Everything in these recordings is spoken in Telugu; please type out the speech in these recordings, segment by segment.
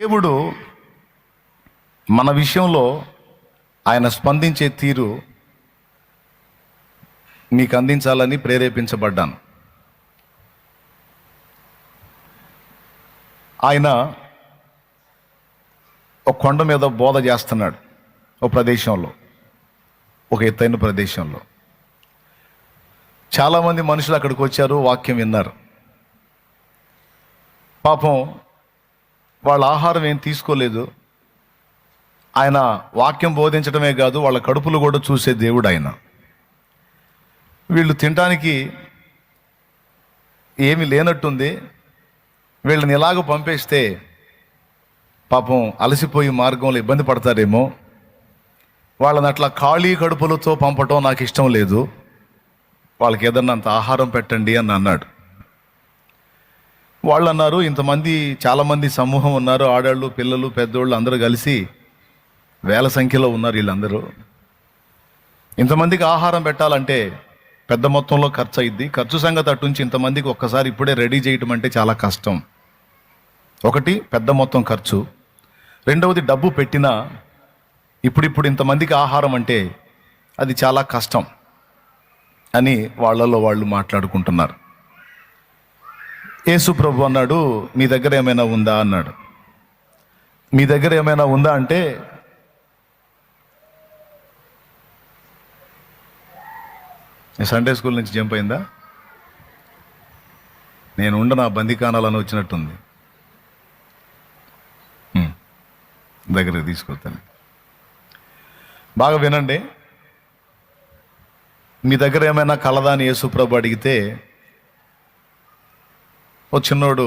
దేవుడు మన విషయంలో ఆయన స్పందించే తీరు మీకు అందించాలని ప్రేరేపించబడ్డాను. ఆయన ఒక కొండ మీద బోధ చేస్తున్నాడు, ఒక ప్రదేశంలో, ఒక ఎత్తైన ప్రదేశంలో. చాలామంది మనుషులు అక్కడికి వచ్చారు, వాక్యం విన్నారు. పాపం వాళ్ళ ఆహారం ఏం తీసుకోలేదు. ఆయన వాక్యం బోధించడమే కాదు, వాళ్ళ కడుపులు కూడా చూసే దేవుడు ఆయన. వీళ్ళు తినడానికి ఏమి లేనట్టుంది. వీళ్ళని ఇలాగ పంపేస్తే పాపం అలసిపోయి మార్గంలో ఇబ్బంది పడతారేమో, వాళ్ళని అట్లా ఖాళీ కడుపులతో పంపటం నాకు ఇష్టం లేదు, వాళ్ళకి ఏదన్నా అంత ఆహారం పెట్టండి అని అన్నాడు. వాళ్ళు అన్నారు, ఇంతమంది చాలామంది సమూహం ఉన్నారు, ఆడాళ్ళు పిల్లలు పెద్దోళ్ళు అందరూ కలిసి వేల సంఖ్యలో ఉన్నారు. వీళ్ళందరూ ఇంతమందికి ఆహారం పెట్టాలంటే పెద్ద మొత్తంలో ఖర్చు అయింది. ఖర్చు సంగతి అటుంచి ఇంతమందికి ఒక్కసారి ఇప్పుడే రెడీ చేయటం అంటే చాలా కష్టం. ఒకటి పెద్ద మొత్తం ఖర్చు, రెండవది డబ్బు పెట్టినా ఇప్పుడు ఇంతమందికి ఆహారం అంటే అది చాలా కష్టం అని వాళ్ళలో వాళ్ళు మాట్లాడుకుంటున్నారు. యేసు ప్రభు అన్నాడు, మీ దగ్గర ఏమైనా ఉందా అన్నాడు. మీ దగ్గర ఏమైనా ఉందా అంటే సండే స్కూల్ నుంచి జంప్ అయిందా? నేను నా బందికానాలని వచ్చినట్టుంది. దగ్గర తీసుకొస్తాను, బాగా వినండి. మీ దగ్గర ఏమైనా కలదా అని యేసు ప్రభు అడిగితే, ఓ చిన్నోడు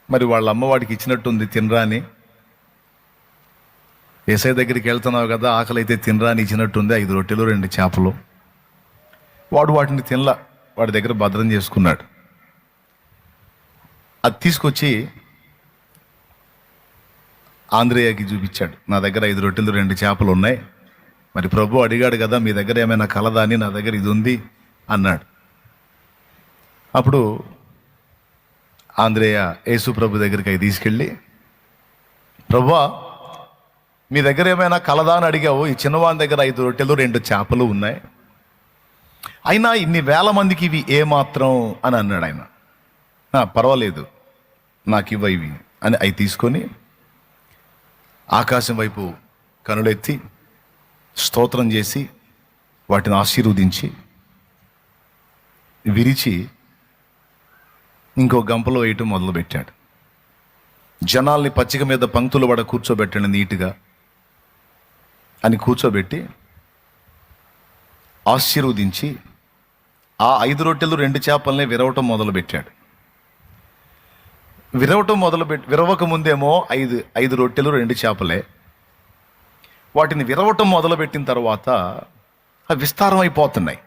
మరి వాళ్ళ అమ్మవాడికి ఇచ్చినట్టుంది తినరా అని, ఏసై దగ్గరికి వెళ్తున్నావు కదా, ఆకలి అయితే తినరా అని ఇచ్చినట్టుంది, 5 రొట్టెలు 2 చేపలు. వాడు వాటిని తినలా, వాడి దగ్గర భద్రం చేసుకున్నాడు. అది తీసుకొచ్చి ఆంద్రేయకి చూపించాడు. నా దగ్గర 5 రొట్టెలు 2 చేపలు ఉన్నాయి, మరి ప్రభు అడిగాడు కదా మీ దగ్గర ఏమైనా కలదా అని, నా దగ్గర ఇది ఉంది అన్నాడు. అప్పుడు ఆంద్రేయ యేసు ప్రభు దగ్గరికి అవి తీసుకెళ్ళి, ప్రభువా మీ దగ్గర ఏమైనా కలదా అని అడిగావు, ఈ చిన్నవాని దగ్గర 5 రొట్టెలు 2 చేపలు ఉన్నాయి, అయినా ఇన్ని వేల మందికి ఇవి ఏమాత్రం అని అన్నాడు ఆయన. పర్వాలేదు, నాకు ఇవి అని అవి తీసుకొని ఆకాశం వైపు కనులెత్తి స్తోత్రం చేసి వాటిని ఆశీర్వదించి విరిచి ఇంకో గంపలో వేయటం మొదలుపెట్టాడు. జనాల్ని పచ్చిక మీద పంక్తులు పడ కూర్చోబెట్టండి నీట్గా అని కూర్చోబెట్టి ఆశీర్వదించి ఆ 5 రొట్టెలు 2 చేపల్ని విరవటం మొదలుపెట్టాడు. విరవక ముందేమో 5 రొట్టెలు 2 చేపలే. వాటిని విరవటం మొదలుపెట్టిన తర్వాత అవి విస్తారం అయిపోతున్నాయి.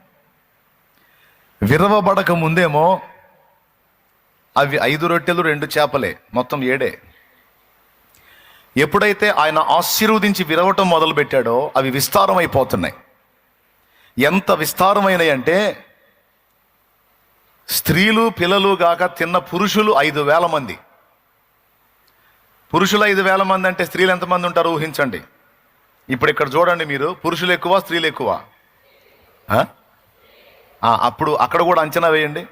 విరవబడక ముందేమో అవి 5 రొట్టెలు 2 చేపలే, మొత్తం 7. ఎప్పుడైతే ఆయన ఆశీర్వదించి విరవటం మొదలు పెట్టాడో అవి విస్తారం అయిపోతున్నాయి. ఎంత విస్తారమైనవి అంటే స్త్రీలు పిల్లలు గాక తిన్న పురుషులు 5,000 మంది. పురుషులు 5,000 మంది అంటే స్త్రీలు ఎంతమంది ఉంటారు ఊహించండి. ఇప్పుడు ఇక్కడ చూడండి మీరు, పురుషులు ఎక్కువ స్త్రీలు ఎక్కువ? అప్పుడు అక్కడ కూడా అంచనా వేయండి.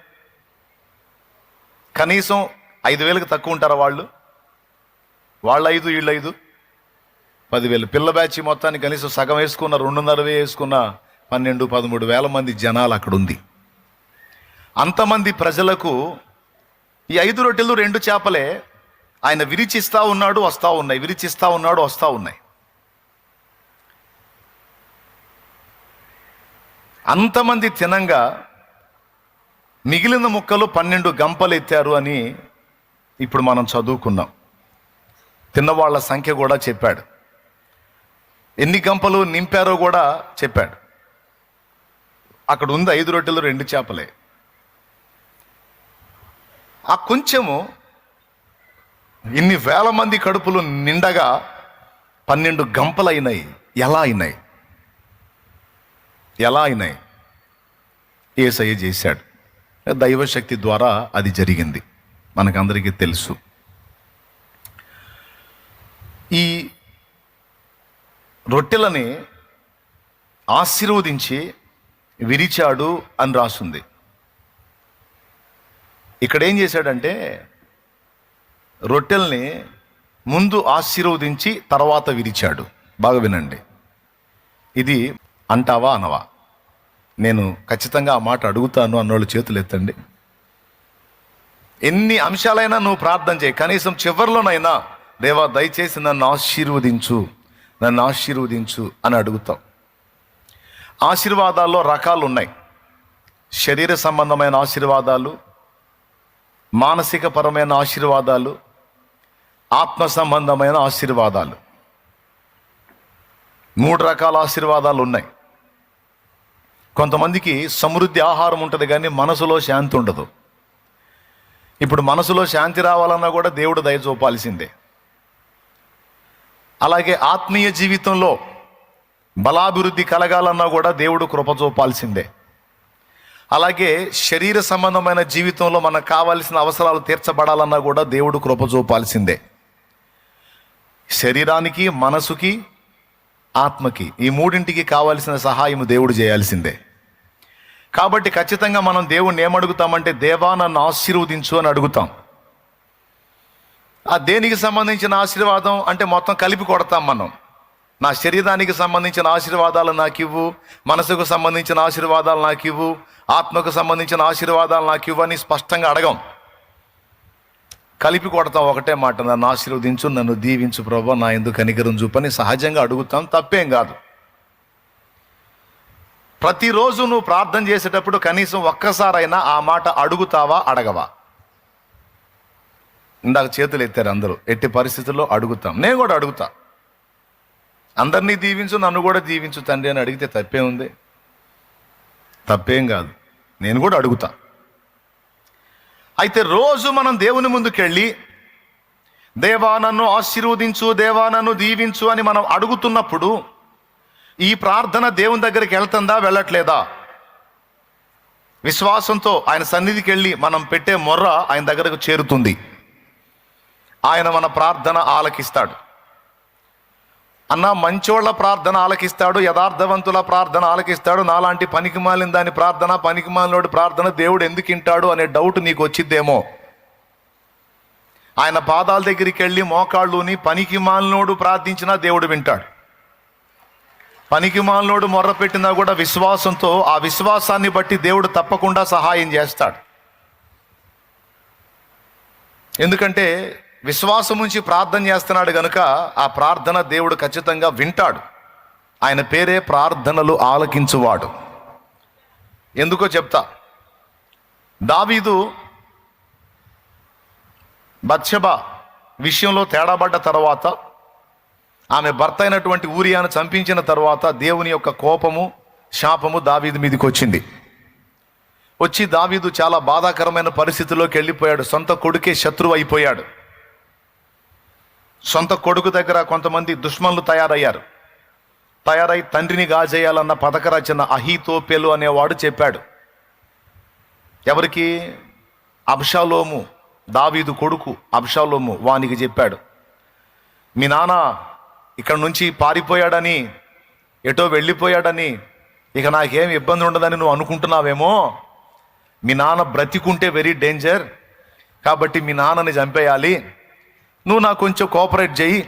కనీసం 5,000కి తక్కువ ఉంటారా వాళ్ళు 5 వీళ్ళు 5, 10,000. పిల్ల బ్యాచ్ మొత్తాన్ని కనీసం సగం వేసుకున్న 2.5 వేసుకున్న 12-13 మంది జనాలు అక్కడ ఉంది. అంతమంది ప్రజలకు ఈ 5 రొట్టెలు 2 చేపలే ఆయన విరిచిస్తా ఉన్నాడు, వస్తూ ఉన్నాయి, విరిచిస్తా ఉన్నాడు, వస్తూ ఉన్నాయి. అంతమంది తినంగా మిగిలిన ముక్కలు 12 గంపలు ఎత్తారు అని ఇప్పుడు మనం చదువుకున్నాం. తిన్నవాళ్ల సంఖ్య కూడా చెప్పాడు, ఎన్ని గంపలు నింపారో కూడా చెప్పాడు. అక్కడ ఉంది 5 రొట్టెలు 2 చేపలే. ఆ కొంచెము ఇన్ని వేల మంది కడుపులు నిండగా 12 గంపలు అయినాయి. ఎలా అయినాయి? యేసయ్య చేశాడు. దైవశక్తి ద్వారా అది జరిగింది, మనకందరికీ తెలుసు. ఈ రొట్టెలని ఆశీర్వదించి విరిచాడు అని రాస్తుంది. ఇక్కడ ఏం చేశాడంటే రొట్టెల్ని ముందు ఆశీర్వదించి తర్వాత విరిచాడు. బాగా వినండి, ఇది అంటావా అనవా? నేను ఖచ్చితంగా ఆ మాట అడుగుతాను అన్నోళ్ళు చేతులు ఎత్తండి. ఎన్ని అంశాలైనా నువ్వు ప్రార్థన చేయి, కనీసం చివరిలోనైనా దేవా దయచేసి నన్ను ఆశీర్వదించు, నన్ను ఆశీర్వదించు అని అడుగుతాం. ఆశీర్వాదాల్లో రకాలు ఉన్నాయి. శరీర సంబంధమైన ఆశీర్వాదాలు, మానసిక పరమైన ఆశీర్వాదాలు, ఆత్మ సంబంధమైన ఆశీర్వాదాలు. 3 రకాల ఆశీర్వాదాలు ఉన్నాయి. కొంతమందికి సమృద్ధి ఆహారం ఉంటుంది కానీ మనసులో శాంతి ఉండదు. ఇప్పుడు మనసులో శాంతి రావాలన్నా కూడా దేవుడు దయ చూపాల్సిందే. అలాగే ఆత్మీయ జీవితంలో బలాభివృద్ధి కలగాలన్నా కూడా దేవుడు కృప చూపాల్సిందే. అలాగే శరీర సంబంధమైన జీవితంలో మనకు కావాల్సిన అవసరాలు తీర్చబడాలన్నా కూడా దేవుడు కృప చూపాల్సిందే. శరీరానికి, మనసుకి, ఆత్మకి, ఈ 3ంటికి కావాల్సిన సహాయం దేవుడు చేయాల్సిందే. కాబట్టి ఖచ్చితంగా మనం దేవుణ్ణి ఏమడుగుతామంటే దేవా నన్ను ఆశీర్వదించు అని అడుగుతాం. ఆ దేనికి సంబంధించిన ఆశీర్వాదం అంటే మొత్తం కలిపి కొడతాం మనం. నా శరీరానికి సంబంధించిన ఆశీర్వాదాలు నాకు ఇవ్వు, మనసుకు సంబంధించిన ఆశీర్వాదాలు నాకు ఇవ్వు, ఆత్మకు సంబంధించిన ఆశీర్వాదాలు నాకు ఇవ్వు అని స్పష్టంగా అడగం, కలిపి కొడతాం. ఒకటే మాట, నన్ను ఆశీర్వదించు, నన్ను దీవించు ప్రభువా, నా యందు కనికరం చూపని సహజంగా అడుగుతాం. తప్పేం కాదు. ప్రతిరోజు నువ్వు ప్రార్థన చేసేటప్పుడు కనీసం ఒక్కసారైనా ఆ మాట అడుగుతావా, అడగవా? ఇందాక చేతులు ఎత్తారు అందరూ. ఎట్టి పరిస్థితుల్లో అడుగుతాం. నేను కూడా అడుగుతా, అందరినీ దీవించు, నన్ను కూడా దీవించు తండ్రి అని అడిగితే తప్పే ఉంది? తప్పేం కాదు. నేను కూడా అడుగుతా. అయితే రోజు మనం దేవుని ముందుకెళ్ళి దేవా నన్ను ఆశీర్వదించు, దేవా నన్ను దీవించు అని మనం అడుగుతున్నప్పుడు ఈ ప్రార్థన దేవుని దగ్గరికి వెళ్తుందా, వెళ్ళట్లేదా? విశ్వాసంతో ఆయన సన్నిధికి వెళ్ళి మనం పెట్టే మొర్ర ఆయన దగ్గరకు చేరుతుంది. ఆయన మన ప్రార్థన ఆలకిస్తాడు. అన్న, మంచోళ్ళ ప్రార్థన ఆలకిస్తాడు, యథార్థవంతుల ప్రార్థన ఆలకిస్తాడు. నాలాంటి పనికిమాలిన దాని ప్రార్థన, పనికిమాలినోడి ప్రార్థన దేవుడు ఎందుకు వింటాడు అనే డౌట్ నీకు వచ్చిద్దేమో. ఆయన పాదాల దగ్గరికి వెళ్ళి మోకాళ్ళుని పనికిమాలినోడు ప్రార్థించినా దేవుడు వింటాడు. పనికిమాలినోడు మొర్ర పెట్టినా కూడా విశ్వాసంతో, ఆ విశ్వాసాన్ని బట్టి దేవుడు తప్పకుండా సహాయం చేస్తాడు. ఎందుకంటే విశ్వాసం నుంచి ప్రార్థన చేస్తున్నాడు కనుక ఆ ప్రార్థన దేవుడు ఖచ్చితంగా వింటాడు. ఆయన పేరే ప్రార్థనలు ఆలకించువాడు. ఎందుకో చెప్తా. దావీదు బత్షెబా విషయంలో తేడాబడ్డ తర్వాత, ఆమె భర్త అయినటువంటి ఊరియాను చంపించిన తర్వాత దేవుని యొక్క కోపము, శాపము దావీదు మీదకి వచ్చింది. వచ్చి దావీదు చాలా బాధాకరమైన పరిస్థితిలోకి వెళ్ళిపోయాడు. సొంత కొడుకే శత్రువు అయిపోయాడు. సొంత కొడుకు దగ్గర కొంతమంది దుష్మన్లు తయారై తండ్రిని గాజేయాలన్న పథక రచన అహీతోపెలు అనేవాడు చెప్పాడు. ఎవరికి? అబ్షాలోము, దావీదు కొడుకు అబ్షాలోము వానికి చెప్పాడు. మీ నాన్న ఇక్కడ నుంచి పారిపోయాడని, ఎటో వెళ్ళిపోయాడని, ఇక నాకేం ఇబ్బంది ఉండదని నువ్వు అనుకుంటున్నావేమో. మీ నాన్న బ్రతికుంటే వెరీ డేంజర్, కాబట్టి మీ నాన్నని చంపేయాలి. నువ్వు నాకు కొంచెం కోఆపరేట్ చేయి,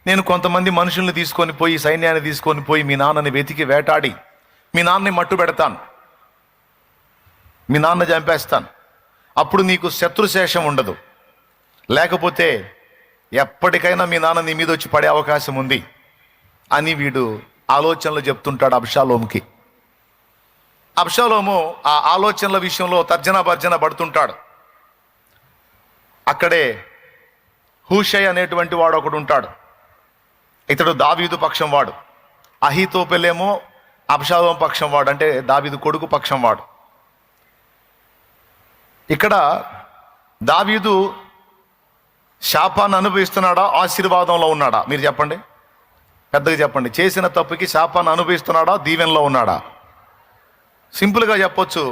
నేను కొంతమంది మనుషుల్ని తీసుకొని పోయి, సైన్యాన్ని తీసుకొని పోయి మీ నాన్నని వెతికి వేటాడి మీ నాన్నని మట్టు పెడతాను, మీ నాన్న చంపేస్తాను. అప్పుడు నీకు శత్రుశేషం ఉండదు. లేకపోతే ఎప్పటికైనా మీ నాన్న నీ మీద వచ్చి పడే అవకాశం ఉంది అని వీడు ఆలోచనలు చెప్తుంటాడు అబ్షాలోముకి. అబ్షాలోము ఆ ఆలోచనల విషయంలో తర్జన భర్జన పడుతుంటాడు. అక్కడే హూషై అనేటువంటి వాడు ఒకడు ఉంటాడు. ఇతడు దావీదు పక్షం వాడు. అహీతోపెలేమో అబ్షాలోము పక్షం వాడు, అంటే దావీదు కొడుకు పక్షం వాడు. ఇక్కడ దావీదు శాపాన్ని అనుభవిస్తున్నాడా, ఆశీర్వాదంలో ఉన్నాడా? మీరు చెప్పండి, పెద్దగా చెప్పండి. చేసిన తప్పుకి శాపాన్ని అనుభవిస్తున్నాడా, దీవెనలో ఉన్నాడా? సింపుల్గా చెప్పొచ్చు,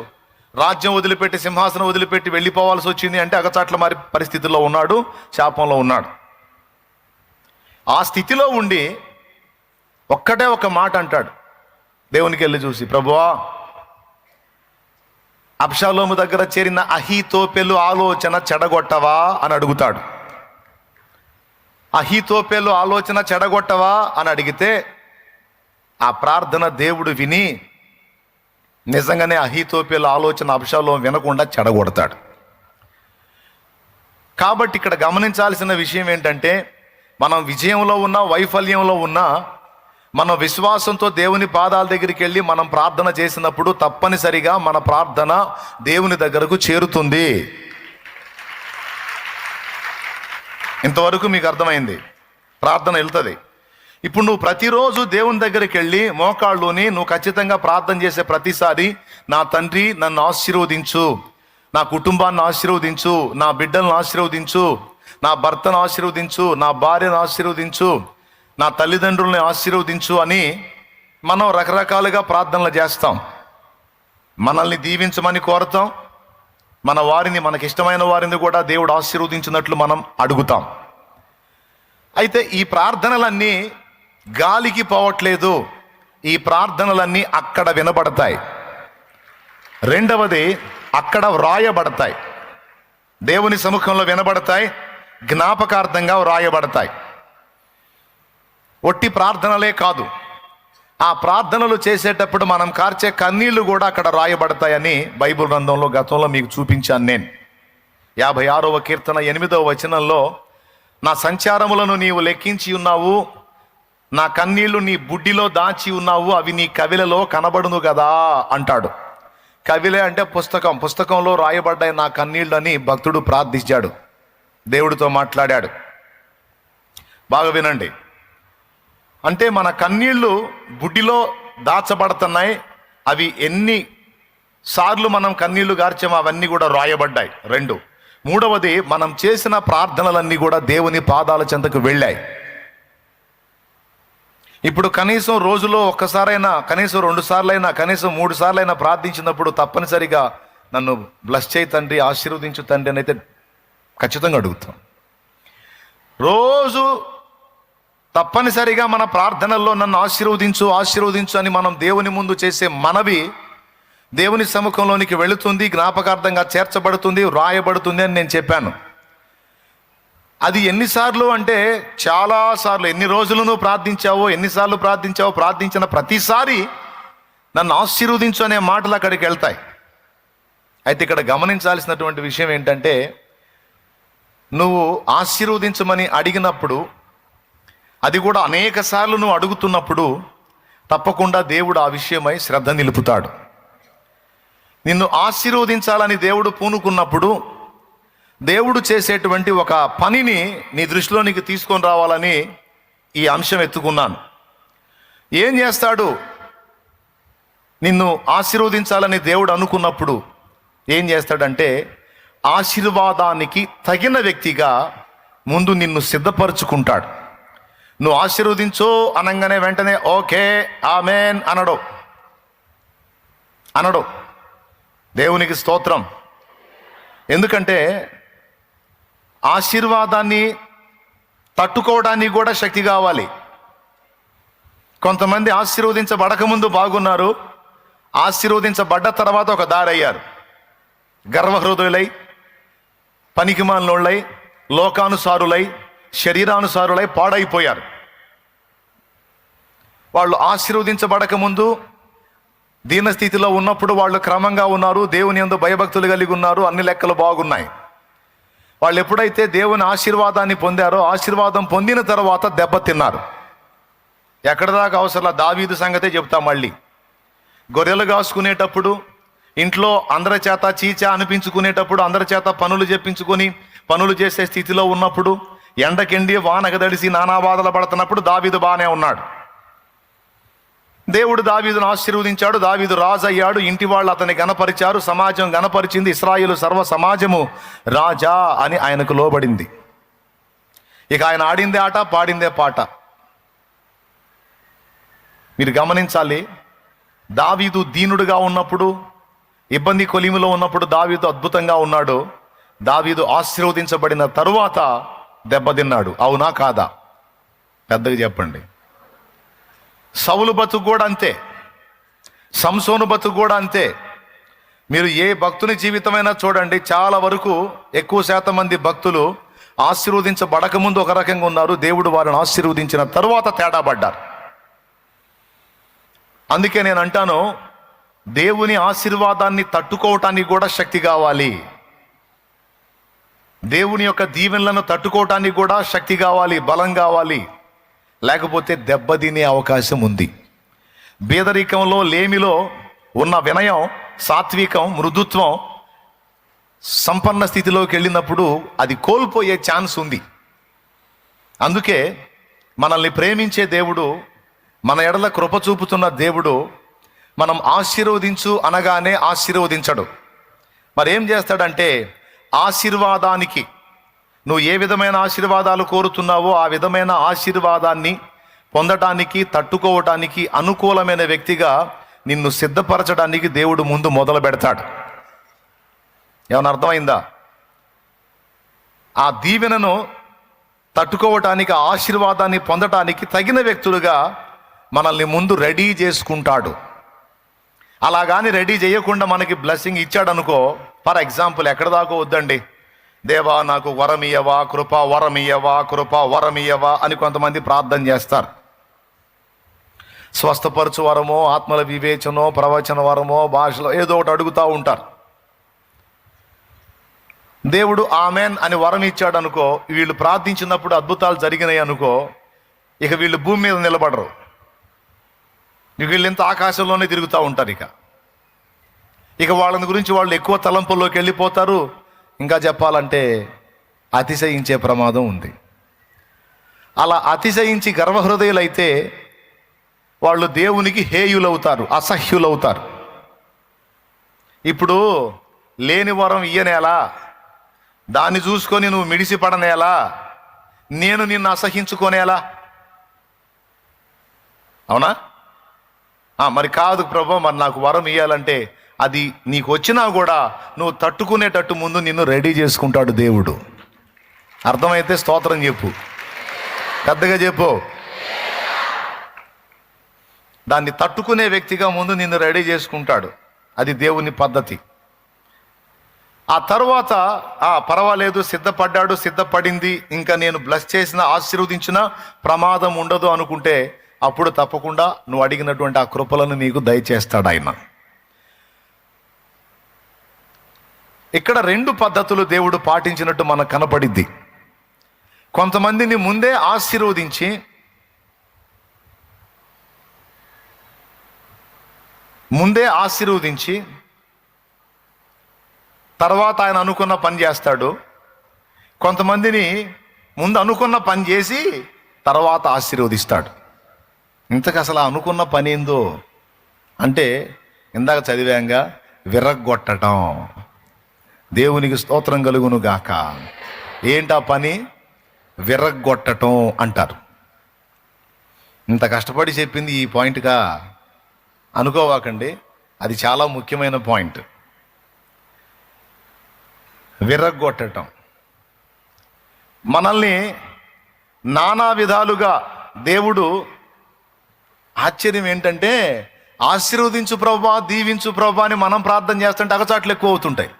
రాజ్యం వదిలిపెట్టి, సింహాసనం వదిలిపెట్టి వెళ్ళిపోవాల్సి వచ్చింది అంటే అగచాట్ల మారి పరిస్థితుల్లో ఉన్నాడు, శాపంలో ఉన్నాడు. ఆ స్థితిలో ఉండి ఒక్కటే ఒక మాట అంటాడు, దేవునికి వెళ్ళి చూసి, ప్రభువా, అబ్షాలోము దగ్గర చేరిన అహీతోపెలు ఆలోచన చెడగొట్టవా అని అడుగుతాడు. అహీతోపెలు ఆలోచన చెడగొట్టవా అని అడిగితే ఆ ప్రార్థన దేవుడు విని నిజంగానే అహీతోపెలు ఆలోచన అబ్షాలోము వినకుండా చెడగొడతాడు. కాబట్టి ఇక్కడ గమనించాల్సిన విషయం ఏంటంటే, మనం విజయంలో ఉన్నా వైఫల్యంలో ఉన్నా మన విశ్వాసంతో దేవుని పాదాల దగ్గరికి వెళ్ళి మనం ప్రార్థన చేసినప్పుడు తప్పనిసరిగా మన ప్రార్థన దేవుని దగ్గరకు చేరుతుంది. ఇంతవరకు మీకు అర్థమైంది? ప్రార్థన వెళ్తుంది. ఇప్పుడు నువ్వు ప్రతిరోజు దేవుని దగ్గరికి వెళ్ళి మోకాళ్ళుని నువ్వు ఖచ్చితంగా ప్రార్థన చేసే ప్రతిసారి, నా తండ్రి నన్ను ఆశీర్వదించు, నా కుటుంబాన్ని ఆశీర్వదించు, నా బిడ్డలను ఆశీర్వదించు, నా భర్తను ఆశీర్వదించు, నా భార్యను ఆశీర్వదించు, నా తల్లిదండ్రుల్ని ఆశీర్వదించు అని మనం రకరకాలుగా ప్రార్థనలు చేస్తాం. మనల్ని దీవించమని కోరుతాం, మన వారిని, మనకిష్టమైన వారిని కూడా దేవుడు ఆశీర్వదించినట్లు మనం అడుగుతాం. అయితే ఈ ప్రార్థనలన్నీ గాలికి పోవట్లేదు, ఈ ప్రార్థనలన్నీ అక్కడ వినబడతాయి. రెండవది, అక్కడ వ్రాయబడతాయి. దేవుని సముఖంలో వినబడతాయి, జ్ఞాపకార్థంగా వ్రాయబడతాయి. ఒట్టి ప్రార్థనలే కాదు, ఆ ప్రార్థనలు చేసేటప్పుడు మనం కార్చే కన్నీళ్లు కూడా అక్కడ రాయబడతాయని బైబిల్ గ్రంథంలో గతంలో మీకు చూపించాను నేను. 56వ కీర్తన 8వ వచనంలో, నా సంచారములను నీవు లెక్కించి ఉన్నావు, నా కన్నీళ్లు నీ బుడ్డిలో దాచి ఉన్నావు, అవి నీ కవిలలో కనబడును కదా అంటాడు. కవిలే అంటే పుస్తకంలో రాయబడ్డాయి నా కన్నీళ్ళు అని భక్తుడు ప్రార్థించాడు, దేవుడితో మాట్లాడాడు. బాగా వినండి. అంటే మన కన్నీళ్లు బుడ్డిలో దాచబడుతున్నాయి, అవి ఎన్ని సార్లు మనం కన్నీళ్లు గార్చామో అవన్నీ కూడా రాయబడ్డాయి. 2, మూడవది, మనం చేసిన ప్రార్థనలన్నీ కూడా దేవుని పాదాల చెంతకు వెళ్ళాయి. ఇప్పుడు కనీసం రోజులో ఒక్కసారైనా, కనీసం 2 సార్లైనా, కనీసం 3 సార్లైనా ప్రార్థించినప్పుడు తప్పనిసరిగా నన్ను బ్లెస్ చేయి తండ్రి, ఆశీర్వదించు తండ్రి అని అయితే ఖచ్చితంగా అడుగుతాం. రోజు తప్పనిసరిగా మన ప్రార్థనల్లో నన్ను ఆశీర్వదించు అని మనం దేవుని ముందు చేసే మనవి దేవుని సముఖంలోనికి వెళుతుంది, జ్ఞాపకార్థంగా చేర్చబడుతుంది, వ్రాయబడుతుంది అని నేను చెప్పాను. అది ఎన్నిసార్లు అంటే చాలాసార్లు. ఎన్ని రోజులు నువ్వు ప్రార్థించావో, ఎన్నిసార్లు ప్రార్థించావో, ప్రార్థించిన ప్రతిసారి నన్ను ఆశీర్వదించు అనే మాటలు అక్కడికి వెళ్తాయి. అయితే ఇక్కడ గమనించాల్సినటువంటి విషయం ఏంటంటే, నువ్వు ఆశీర్వదించమని అడిగినప్పుడు, అది కూడా అనేక సార్లు నువ్వు అడుగుతున్నప్పుడు తప్పకుండా దేవుడు ఆ విషయమై శ్రద్ధ నిలుపుతాడు. నిన్ను ఆశీర్వదించాలని దేవుడు పూనుకున్నప్పుడు దేవుడు చేసేటువంటి ఒక పనిని నీ దృష్టిలోనికి తీసుకొని రావాలని ఈ అంశం ఎత్తుకున్నాను. ఏం చేస్తాడు? నిన్ను ఆశీర్వదించాలని దేవుడు అనుకున్నప్పుడు ఏం చేస్తాడంటే, ఆశీర్వాదానికి తగిన వ్యక్తిగా ముందు నిన్ను సిద్ధపరుచుకుంటాడు. నువ్వు ఆశీర్వదించు అనగానే వెంటనే ఓకే ఆమెన్ అనడు. దేవునికి స్తోత్రం. ఎందుకంటే ఆశీర్వాదాన్ని తట్టుకోవడానికి కూడా శక్తి కావాలి. కొంతమంది ఆశీర్వదించబడకముందు బాగున్నారు, ఆశీర్వదించబడ్డ తర్వాత ఒక దారయ్యారు. గర్వహృదయులై, పనికిమాలినోళ్ళై, లోకానుసారులై, శరీరానుసారులై పాడైపోయారు. వాళ్ళు ఆశీర్వదించబడకముందు దీనస్థితిలో ఉన్నప్పుడు వాళ్ళు క్రమంగా ఉన్నారు, దేవుని యందు భయభక్తులు కలిగి ఉన్నారు, అన్ని లెక్కలు బాగున్నాయి. వాళ్ళు ఎప్పుడైతే దేవుని ఆశీర్వాదాన్ని పొందారో, ఆశీర్వాదం పొందిన తర్వాత దెబ్బతిన్నారు. ఎక్కడ దాకా అవసరం, దావీదు సంగతే చెప్తా. మళ్ళీ గొర్రెలు కాసుకునేటప్పుడు, ఇంట్లో అందరి చేత చీచా అనిపించుకునేటప్పుడు, అందరి చేత పనులు చెప్పించుకొని పనులు చేసే స్థితిలో ఉన్నప్పుడు, ఎండకెండి వానగదడిసి నానా బాధలు పడుతున్నప్పుడు దావీదు బాగానే ఉన్నాడు. దేవుడు దావీదును ఆశీర్వదించాడు, దావీదు రాజు అయ్యాడు, ఇంటి వాళ్ళు అతన్ని గణపరిచారు, సమాజం గణపరిచింది, ఇశ్రాయేలు సర్వ సమాజము రాజా అని ఆయనకు లోబడింది. ఇక ఆయన ఆడిందే ఆట, పాడిందే పాట. మీరు గమనించాలి, దావీదు దీనుడుగా ఉన్నప్పుడు, ఇబ్బంది కొలిమిలో ఉన్నప్పుడు దావీదు అద్భుతంగా ఉన్నాడు. దావీదు ఆశీర్వదించబడిన తరువాత దెబ్బతిన్నాడు. అవునా కాదా? పెద్దగా చెప్పండి. సౌలు బతుకు కూడా అంతే, సంసోను బతుకు కూడా అంతే. మీరు ఏ భక్తుని జీవితమైనా చూడండి, చాలా వరకు ఎక్కువ శాతం మంది భక్తులు ఆశీర్వదించబడక ముందు ఒక రకంగా ఉన్నారు, దేవుడు వారిని ఆశీర్వదించిన తరువాత తేడా పడ్డారు. అందుకే నేను అంటాను, దేవుని ఆశీర్వాదాన్ని తట్టుకోవటానికి కూడా శక్తి కావాలి, దేవుని యొక్క దీవెనలను తట్టుకోవటానికి కూడా శక్తి కావాలి, బలం కావాలి. లేకపోతే దెబ్బతినే అవకాశం ఉంది. బేదరికంలో, లేమిలో ఉన్న వినయం, సాత్వికం, మృదుత్వం సంపన్న స్థితిలోకి వెళ్ళినప్పుడు అది కోల్పోయే ఛాన్స్ ఉంది. అందుకే మనల్ని ప్రేమించే దేవుడు, మన ఎడల కృప చూపుతున్న దేవుడు మనం ఆశీర్వదించు అనగానే ఆశీర్వదించడు. మరేం చేస్తాడంటే, ఆశీర్వాదానికి నువ్వు ఏ విధమైన ఆశీర్వాదాలు కోరుతున్నావో ఆ విధమైన ఆశీర్వాదాన్ని పొందటానికి, తట్టుకోవటానికి అనుకూలమైన వ్యక్తిగా నిన్ను సిద్ధపరచడానికి దేవుడు ముందు మొదలు పెడతాడు. ఏమన్నా అర్థమైందా? ఆ దీవెనను తట్టుకోవటానికి, ఆ ఆశీర్వాదాన్ని పొందటానికి తగిన వ్యక్తులుగా మనల్ని ముందు రెడీ చేసుకుంటాడు. అలాగాని రెడీ చేయకుండా మనకి బ్లెస్సింగ్ ఇచ్చాడు అనుకో, ఫర్ ఎగ్జాంపుల్ ఎక్కడ దాకా వద్దండి, దేవా నాకు వరమియవా, కృప వరమియవా, కృప వరమియవా అని కొంతమంది ప్రార్థన చేస్తారు. స్వస్థపరచు వరమో, ఆత్మల వివేచనో, ప్రవచన వరమో, భాషలో ఏదో ఒకటి అడుగుతూ ఉంటారు. దేవుడు ఆమెన్ అని వరం ఇచ్చాడు అనుకో, వీళ్ళు ప్రార్థించినప్పుడు అద్భుతాలు జరిగినాయి అనుకో, ఇక వీళ్ళు భూమి మీద నిలబడరు, వీళ్ళు ఇంత ఆకాశంలోనే తిరుగుతూ ఉంటారు. ఇక వాళ్ళని గురించి వాళ్ళు ఎక్కువ తలంపుల్లోకి వెళ్ళిపోతారు. ఇంకా చెప్పాలంటే అతిశయించే ప్రమాదం ఉంది. అలా అతిశయించి గర్వహృదయులైతే వాళ్ళు దేవునికి హేయులవుతారు, అసహ్యులవుతారు. ఇప్పుడు లేని వరం ఇయ్యనేలా, దాన్ని చూసుకొని నువ్వు మిడిసిపడనేలా, నేను నిన్ను అసహించుకోనేలా? అవునా? మరి కాదు ప్రభు, మరి నాకు వరం ఇయ్యాలంటే అది నీకు వచ్చినా కూడా నువ్వు తట్టుకునేటట్టు ముందు నిన్ను రెడీ చేసుకుంటాడు దేవుడు. అర్థమైతే స్తోత్రం చెప్పు, పెద్దగా చెప్పు. దాన్ని తట్టుకునే వ్యక్తిగా ముందు నిన్ను రెడీ చేసుకుంటాడు. అది దేవుని పద్ధతి. ఆ తర్వాత పర్వాలేదు, సిద్ధపడ్డాడు, సిద్ధపడింది, ఇంకా నేను బ్లెస్ చేసిన, ఆశీర్వదించిన ప్రమాదం ఉండదు అనుకుంటే అప్పుడు తప్పకుండా నువ్వు అడిగినటువంటి ఆ కృపలను నీకు దయచేస్తాడు ఆయన. ఇక్కడ 2 పద్ధతులు దేవుడు పాటించినట్టు మనకు కనపడిద్ది. కొంతమందిని ముందే ఆశీర్వదించి తర్వాత ఆయన అనుకున్న పని చేస్తాడు. కొంతమందిని ముందు అనుకున్న పని చేసి తర్వాత ఆశీర్వదిస్తాడు. ఇంతకు అసలు అనుకున్న పని ఏందో అంటే, ఇందాక చదివాంగా, విరగ్గొట్టడం. దేవునికి స్తోత్రం కలుగును గాక. ఏంటా పని? విరగ్గొట్టడం అంటారు. ఇంత కష్టపడి చెప్పింది ఈ పాయింట్గా అనుకోవాకండి, అది చాలా ముఖ్యమైన పాయింట్. విరగ్గొట్టడం. మనల్ని నానా విధాలుగా దేవుడు, ఆశ్చర్యం ఏంటంటే, ఆశీర్వదించు ప్రభా, దీవించు ప్రభా అని మనం ప్రార్థన చేస్తుంటే అగచాట్లు ఎక్కువ అవుతుంటాయి,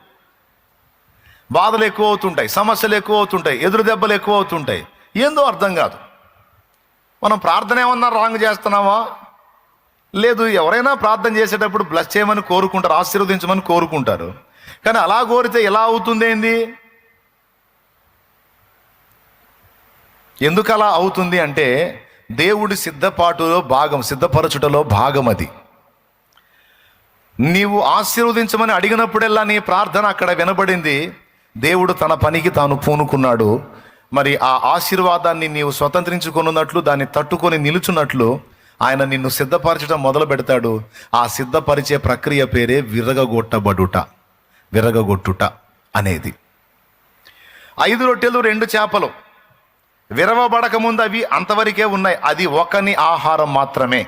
బాధలు ఎక్కువ అవుతుంటాయి, సమస్యలు ఎక్కువ అవుతుంటాయి, ఎదురు దెబ్బలు ఎక్కువ అవుతుంటాయి. ఏందో అర్థం కాదు. మనం ప్రార్థన ఏమన్నా రాంగ్ చేస్తున్నామా? లేదు. ఎవరైనా ప్రార్థన చేసేటప్పుడు బ్లెస్ చేయమని కోరుకుంటారు, ఆశీర్వదించమని కోరుకుంటారు. కానీ అలా కోరితే ఎలా అవుతుంది? ఏంది? ఎందుకు అలా అవుతుంది అంటే, దేవుడి సిద్ధపరచుటలో భాగం అది. నీవు ఆశీర్వదించమని అడిగినప్పుడల్లా నీ ప్రార్థన అక్కడ వినబడింది. దేవుడు తన పనికి తాను పూనుకున్నాడు. మరి ఆ ఆశీర్వాదాన్ని నీవు స్వతంత్రించుకున్నట్లు, దాన్ని తట్టుకొని నిలుచున్నట్లు ఆయన నిన్ను సిద్ధపరచడం మొదలు పెడతాడు. ఆ సిద్ధపరిచే ప్రక్రియ పేరే విరగగొట్టుట అనేది. 5 రొట్టెలు 2 చేపలు విరవబడక ముందు అవి అంతవరకే ఉన్నాయి. అది ఒకని ఆహారం మాత్రమే.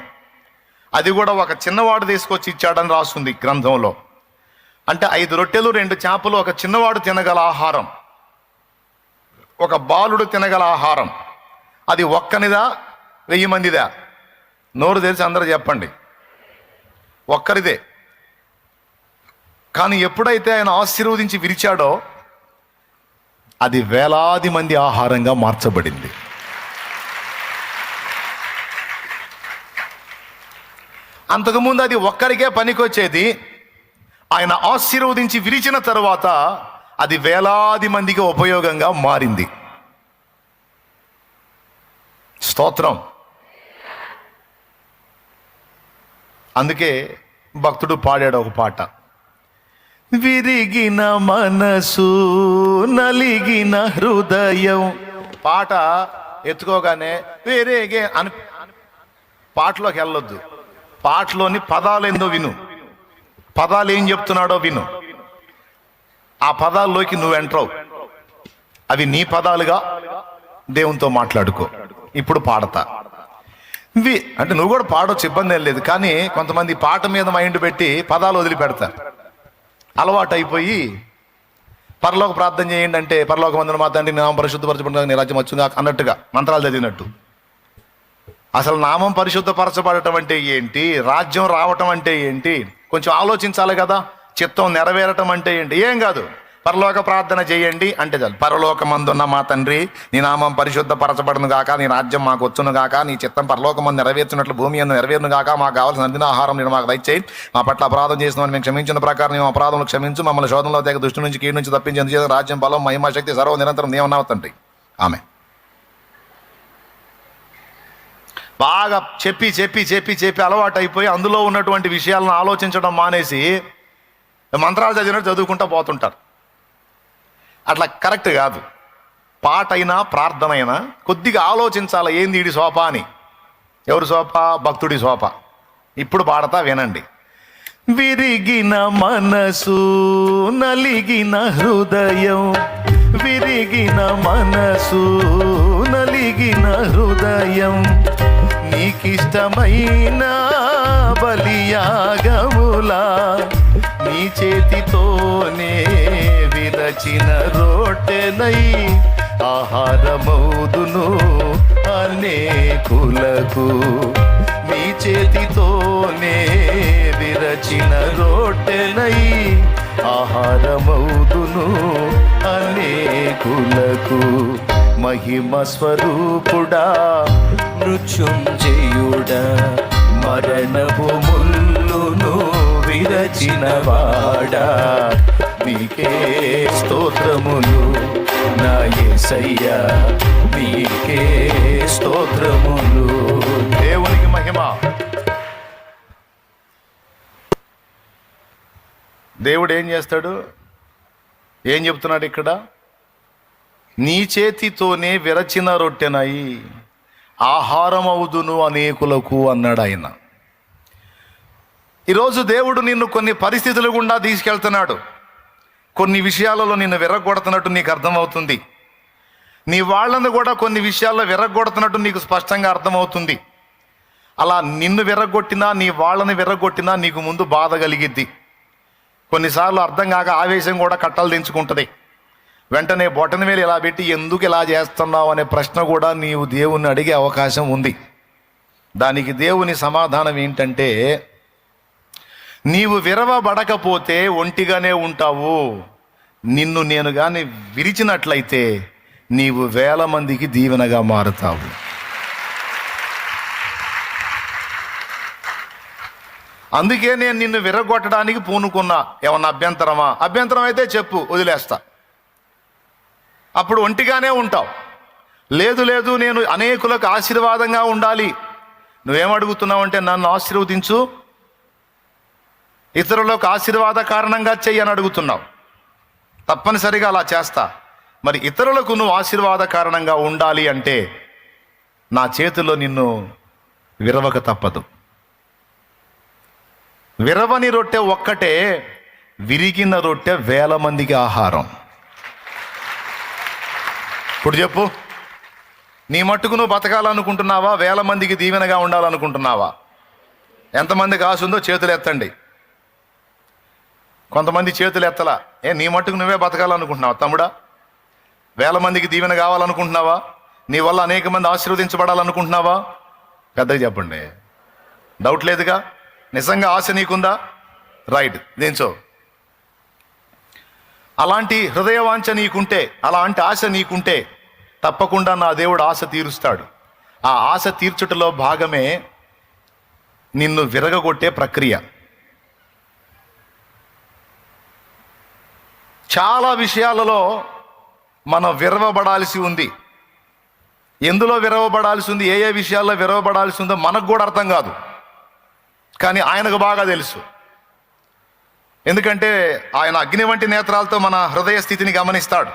అది కూడా ఒక చిన్నవాడు తీసుకొచ్చి ఇచ్చాడని రాస్తుంది గ్రంథంలో. అంటే 5 రొట్టెలు 2 చేపలు ఒక చిన్నవాడు తినగల ఆహారం, ఒక బాలుడు తినగల ఆహారం. అది ఒక్కనిదా 1000 మందిదా? నోరు తెరిచి అందరూ చెప్పండి. ఒక్కరిదే. కానీ ఎప్పుడైతే ఆయన ఆశీర్వదించి విరిచాడో అది వేలాది మంది ఆహారంగా మార్చబడింది. అంతకుముందు అది ఒక్కరికే పనికొచ్చేది. ఆయన ఆశీర్వదించి విరిచిన తరువాత అది వేలాది మందికి ఉపయోగంగా మారింది. స్తోత్రం. అందుకే భక్తుడు పాడాడు ఒక పాట, విరిగిన మనసు నలిగిన హృదయం. పాట ఎత్తుకోగానే విరిగే అని పాటలోకి వెళ్ళొద్దు. పాటలోని పదాలు ఏందో విను, పదాలు ఏం చెప్తున్నాడో విను. ఆ పదాల్లోకి నువ్వు ఎంటరావు. అవి నీ పదాలుగా దేవునితో మాట్లాడుకో. ఇప్పుడు పాడతా అంటే నువ్వు కూడా పాడొచ్చు, ఇబ్బంది ఏం లేదు. కానీ కొంతమంది పాట మీద మైండ్ పెట్టి పదాలు వదిలిపెడతారు. అలవాటు అయిపోయి పరలోక ప్రార్థన చేయండి అంటే పరలోక మందున మా తండ్రి నామం పరిశుద్ధపరచబడిన నీ రాజ్యం వచ్చుగా అన్నట్టుగా మంత్రాలు చదివినట్టు. అసలు నామం పరిశుద్ధపరచబడటం అంటే ఏంటి, రాజ్యం రావటం అంటే ఏంటి, కొంచెం ఆలోచించాలి కదా. చిత్తం నెరవేరటం అంటే ఏంటి? ఏం కాదు, పరలోక ప్రార్థన చేయండి అంటే చాలు. పరలోకమందున్న మా తండ్రి నీ నామం పరిశుద్ధపరచబడును గాక, నీ రాజ్యం మాకు వచ్చును గాక, నీ చిత్తం పరలోకమందు నెరవేర్చినట్లు భూమి అందు నెరవేరును గాక, మాకు కావాల్సిన అందిన ఆహారం నేను మాకు దయచేయి, మా పట్ల అపరాధం చేసిన మేము క్షమించిన ప్రకారం మేము అపరాధంలో క్షమించు, మమ్మల్ని శోధనలో తెగ దుష్టు నుంచి కీడు నుంచి తప్పించి ఎందుచేత రాజ్యం బలం మహిమా శక్తి సర్వ నిరంతరం నీవన్నావు తండ్రి. ఆమె బాగా చెప్పి చెప్పి చెప్పి చెప్పి అలవాటు అయిపోయి అందులో ఉన్నటువంటి విషయాలను ఆలోచించడం మానేసి మంత్రాలు చదివినట్టు చదువుకుంటూ పోతుంటారు. అట్లా కరెక్ట్ కాదు. పాట అయినా ప్రార్థన అయినా కొద్దిగా ఆలోచించాలి, ఏంది ఈడి శోభ అని. ఎవరి శోభ? భక్తుడి శోభ. ఇప్పుడు పాడతా వినండి. విరిగిన మనసు నలిగిన హృదయం, విరిగిన మనసు నలిగిన హృదయం, నీకిష్టమైన బలియాగములా నీ చేతితోనే విరచిన రొట్టెనై ఆహారమౌదును అనేకులకు. నీ చేతితోనే విరచిన రొట్టెనై ఆహారమౌదును అనేకులకు. మహిమ స్వరూపుడా మృత్యుంజయుడా మరణపు ముల్లును విరచిన వాడా, నీకే స్తోత్రములు నా యేసయ్యా, నీకే స్తోత్రములు. దేవునికి మహిమ. దేవుడు ఏం చేస్తాడు? ఏం చెప్తున్నాడు ఇక్కడ? నీ చేతితోనే విరచిన రొట్టెనయి ఆహారం అవుదును అనేకులకు అన్నాడు ఆయన. ఈరోజు దేవుడు నిన్ను కొన్ని పరిస్థితులు గుండా తీసుకెళ్తున్నాడు. కొన్ని విషయాలలో నిన్ను విరగొడుతున్నట్టు నీకు అర్థమవుతుంది. నీ వాళ్ళను కూడా కొన్ని విషయాల్లో విరగొడుతున్నట్టు నీకు స్పష్టంగా అర్థమవుతుంది. అలా నిన్ను విరగొట్టినా నీ వాళ్ళని విరగొట్టినా నీకు ముందు బాధ కలిగిద్ది. కొన్నిసార్లు అర్థం కాక ఆవేశం కూడా కట్టలు దించుకుంటుంది. వెంటనే బొటన వేలు ఇలా పెట్టి ఎందుకు ఇలా చేస్తున్నావు అనే ప్రశ్న కూడా నీవు దేవుణ్ణి అడిగే అవకాశం ఉంది. దానికి దేవుని సమాధానం ఏంటంటే, నీవు విరవబడకపోతే ఒంటిగానే ఉంటావు. నిన్ను నేను కానీ విరిచినట్లయితే నీవు 1000 మందికి దీవెనగా మారుతావు. అందుకే నేను నిన్ను విరగొట్టడానికి పూనుకున్నా. ఏమన్నా అభ్యంతరమా? అభ్యంతరం అయితే చెప్పు, వదిలేస్తా. అప్పుడు ఒంటిగానే ఉంటావు. లేదు లేదు నేను అనేకులకు ఆశీర్వాదంగా ఉండాలి. నువ్వేమడుగుతున్నావు అంటే నన్ను ఆశీర్వదించు, ఇతరులకు ఆశీర్వాద కారణంగా చెయ్యి అని అడుగుతున్నావు. తప్పనిసరిగా అలా చేస్తా. మరి ఇతరులకు నువ్వు ఆశీర్వాద కారణంగా ఉండాలి అంటే నా చేతిలో నిన్ను విరవక తప్పదు. విరవని రొట్టె ఒక్కటే, విరిగిన రొట్టె 1000 మందికి ఆహారం. ఇప్పుడు చెప్పు, నీ మట్టుకు నువ్వు బతకాలనుకుంటున్నావా? 1000 మందికి దీవెనగా ఉండాలనుకుంటున్నావా? ఎంతమందికి ఆశ ఉందో చేతులు ఎత్తండి. కొంతమంది చేతులు ఎత్తలా. నీ మట్టుకు నువ్వే బతకాలనుకుంటున్నావా తమ్ముడా? 1000 మందికి దీవెన కావాలనుకుంటున్నావా? నీ వల్ల అనేక మంది ఆశీర్వదించబడాలనుకుంటున్నావా? పెద్దగా చెప్పండి. డౌట్ లేదుగా? నిజంగా ఆశ నీకుందా? రైట్, దేంచో అలాంటి హృదయవాంఛ నీకుంటే, అలాంటి ఆశ నీకుంటే తప్పకుండా నా దేవుడు ఆశ తీరుస్తాడు. ఆ ఆశ తీర్చుటలో భాగమే నిన్ను విరగగొట్టే ప్రక్రియ. చాలా విషయాలలో మనం విరవబడాల్సి ఉంది. ఎందులో విరవబడాల్సి ఉంది, ఏ విషయాల్లో విరవబడాల్సి ఉందో మనకు కూడా అర్థం కాదు, కానీ ఆయనకు బాగా తెలుసు. ఎందుకంటే ఆయన అగ్ని వంటి నేత్రాలతో మన హృదయ స్థితిని గమనిస్తాడు.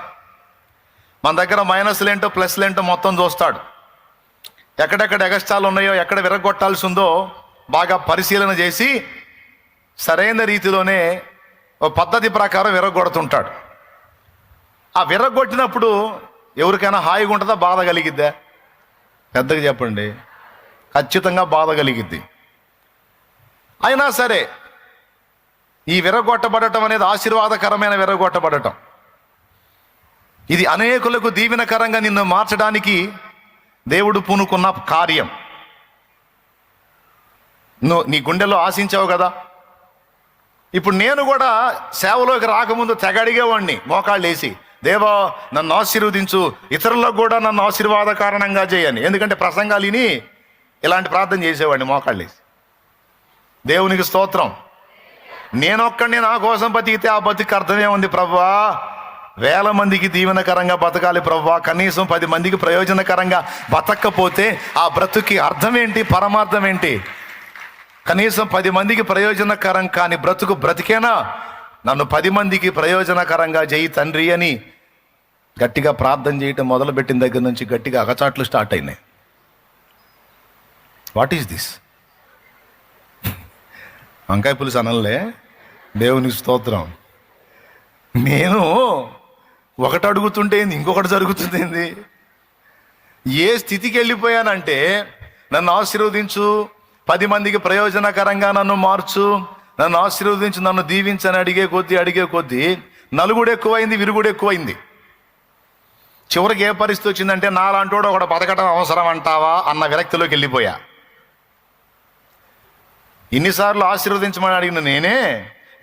మన దగ్గర మైనస్లేంటో ప్లస్లేంటో మొత్తం చూస్తాడు. ఎక్కడెక్కడ ఎగస్టాలు ఉన్నాయో, ఎక్కడ విరగొట్టాల్సి ఉందో బాగా పరిశీలన చేసి సరైన రీతిలోనే ఓ పద్ధతి ప్రకారం విరగొడుతుంటాడు. ఆ విరగొట్టినప్పుడు ఎవరికైనా హాయిగా ఉంటుందా, బాధ కలిగిద్దా? పెద్దగా చెప్పండి. ఖచ్చితంగా బాధ కలిగిద్ది. అయినా సరే ఈ విరగొట్టబడటం అనేది ఆశీర్వాదకరమైన విరగొట్టబడటం. ఇది అనేకులకు దీవెనకరంగా నిన్ను మార్చడానికి దేవుడు పూనుకున్న కార్యం. నువ్వు నీ గుండెల్లో ఆశించావు కదా. ఇప్పుడు నేను కూడా సేవలోకి రాకముందు తెగ అడిగేవాడిని, మోకాళ్ళు వేసి, దేవా నన్ను ఆశీర్వదించు, ఇతరులకు కూడా నన్ను ఆశీర్వాద కారణంగా చేయని. ఎందుకంటే ప్రసంగాలు విని ఇలాంటి ప్రార్థన చేసేవాడిని మోకాళ్ళు వేసి. దేవునికి స్తోత్రం. నేనొక్కడిని నా కోసం బతికితే ఆ బతికి అర్థమే ఉంది ప్రభువా. 1000 మందికి దీవెనకరంగా బతకాలి ప్రభువా. కనీసం 10 మందికి ప్రయోజనకరంగా బతకపోతే ఆ బ్రతుకి అర్థం ఏంటి, పరమార్థం ఏంటి? కనీసం 10 మందికి ప్రయోజనకరం కాని బ్రతుకు బ్రతికేనా? నన్ను 10 మందికి ప్రయోజనకరంగా చేయి తండ్రి అని గట్టిగా ప్రార్థన చేయటం మొదలుపెట్టిన దగ్గర నుంచి గట్టిగా అగచాట్లు స్టార్ట్ అయినాయి. What is this? వంకాయ పులుసు అనలే, దేవుని స్తోత్రం. నేను ఒకటి అడుగుతుంటే ఇంకొకటి జరుగుతుంది. ఏ స్థితికి వెళ్ళిపోయానంటే, నన్ను ఆశీర్వదించు, 10 మందికి ప్రయోజనకరంగా నన్ను మార్చు, నన్ను ఆశీర్వదించు, నన్ను దీవించని అడిగే కొద్దీ నలుగుడు ఎక్కువైంది, విరుగుడు ఎక్కువైంది. చివరికి ఏ పరిస్థితి వచ్చిందంటే, నాలాంటోడు ఒకడు బతకడం అవసరం అంటావా అన్న విరక్తిలోకి వెళ్ళిపోయా. ఇన్నిసార్లు ఆశీర్వదించమని అడిగిన నేనే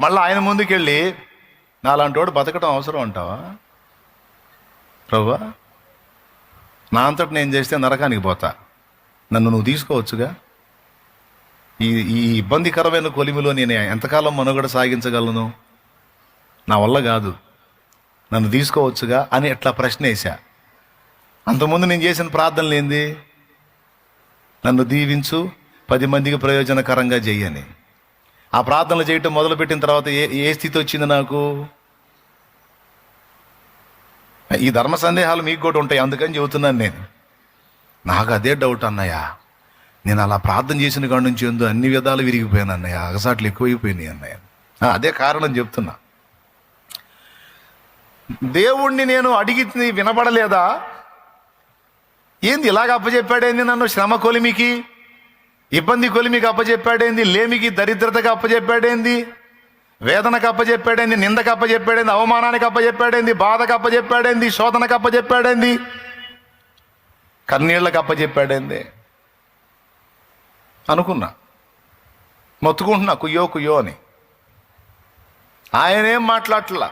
మళ్ళీ ఆయన ముందుకెళ్ళి, నాలాంటోడు బతకడం అవసరం అంటావా ప్రభువా? నా అంతటి నేను చేస్తే నరకానికి పోతా, నన్ను నువ్వు తీసుకోవచ్చుగా. ఈ ఇబ్బందికరమైన కొలిమిలో నేను ఎంతకాలం మనుగడ సాగించగలను? నా వల్ల కాదు, నన్ను తీసుకోవచ్చుగా అని ఎట్లా ప్రశ్న వేశా. అంతకుముందు నేను చేసిన ప్రార్థనలు ఏంది? నన్ను దీవించు, 10 మందికి ప్రయోజనకరంగా చెయ్యని. ఆ ప్రార్థనలు చేయటం మొదలుపెట్టిన తర్వాత ఏ స్థితి వచ్చింది నాకు? ఈ ధర్మ సందేహాలు మీకు కూడా ఉంటాయి, అందుకని చెబుతున్నాను నేను. నాకు అదే డౌట్ అన్నయ్య, నేను అలా ప్రార్థన చేసిన కాడి నుంచి ఏందో అన్ని విధాలు విరిగిపోయాను అన్నయ్య, అగసాట్లు ఎక్కువైపోయినాయి అన్నయ్య. అదే కారణం చెప్తున్నా. దేవుణ్ణి నేను అడిగి వినబడలేదా? ఏంది ఇలాగ అప్పచెప్పాడేంది? నన్ను శ్రమ కొలిమికి, ఇబ్బంది కొలిమికి అప్పచెప్పాడేంది? లేమికి, దరిద్రతకు అప్పచెప్పాడేంది? వేదనకు అప్పచెప్పాడేంది? నిందకు అప్పచెప్పాడేంది? అవమానానికి అప్పచెప్పాడేంది? బాధకు అప్పచెప్పాడేంది? శోధనకు అప్పచెప్పాడేంది? కన్నీళ్ళకు అప్పచెప్పాడేంది అనుకున్నా. మొత్తుకుంటున్నా కుయ్యో అని. ఆయన ఏం మాట్లాడట్లా.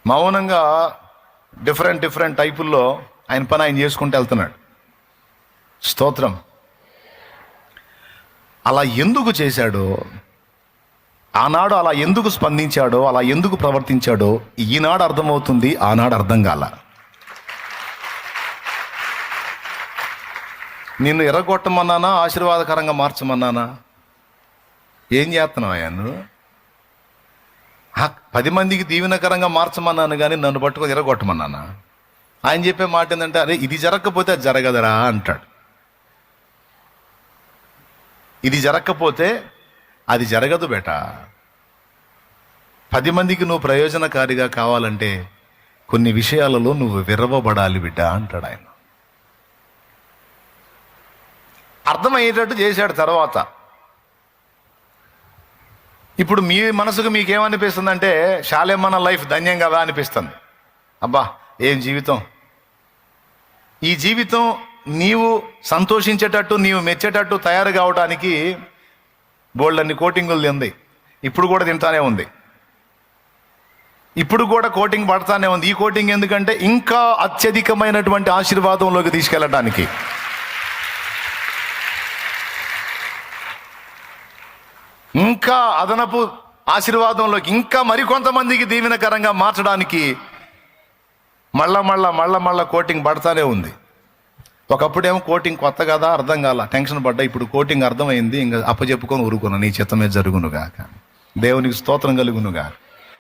మౌనంగా డిఫరెంట్ టైపుల్లో ఆయన పని ఆయన చేసుకుంటూ వెళ్తున్నాడు. స్తోత్రం. అలా ఎందుకు చేశాడో, ఆనాడు అలా ఎందుకు స్పందించాడో, అలా ఎందుకు ప్రవర్తించాడో ఈనాడు అర్థమవుతుంది, ఆనాడు అర్థం కాల. నిన్ను ఎర్రగొట్టమన్నానా, ఆశీర్వాదకరంగా మార్చమన్నానా? ఏం చేస్తున్నావు అయ్యా నువ్వు? 10 మందికి దీవెనకరంగా మార్చమన్నాను కానీ నన్ను పట్టుకొని ఎర్రగొట్టమన్నానా? ఆయన చెప్పే మాట ఏంటంటే, అరే ఇది జరగకపోతే అది జరగదరా అంటాడు. ఇది జరగకపోతే అది జరగదు బేటా. 10 మందికి నువ్వు ప్రయోజనకారిగా కావాలంటే కొన్ని విషయాలలో నువ్వు విరవబడాలి బిడ్డ అంటాడు ఆయన. అర్థమయ్యేటట్టు చేశాడు. తర్వాత ఇప్పుడు మీ మనసుకు మీకేమనిపిస్తుందంటే, శాలేమన్న లైఫ్ ధన్యం కదా అనిపిస్తుంది. అబ్బా ఏం జీవితం, ఈ జీవితం నీవు సంతోషించేటట్టు, నీవు మెచ్చేటట్టు తయారు కావడానికి బోల్డన్ని కోటింగులు తింది. ఇప్పుడు కూడా తింటానే ఉంది, ఇప్పుడు కూడా కోటింగ్ పడతానే ఉంది. ఈ కోటింగ్ ఎందుకంటే ఇంకా అత్యధికమైనటువంటి ఆశీర్వాదంలోకి తీసుకెళ్ళడానికి. ఇంకా అదనపు ఆశీర్వాదంలోకి, ఇంకా మరికొంతమందికి దీవెనకరంగా మార్చడానికి మళ్ళా కోటింగ్ పడతానే ఉంది. ఒకప్పుడేమో కోటింగ్ కొత్త కదా, అర్థం కాల, టెన్షన్ పడ్డా. ఇప్పుడు కోటింగ్ అర్థమైంది, ఇంకా అప్పచెప్పుకొని ఊరుకున్నా. నీ చిత్తమే జరుగునుగాక, దేవునికి స్తోత్రం కలుగునుగా.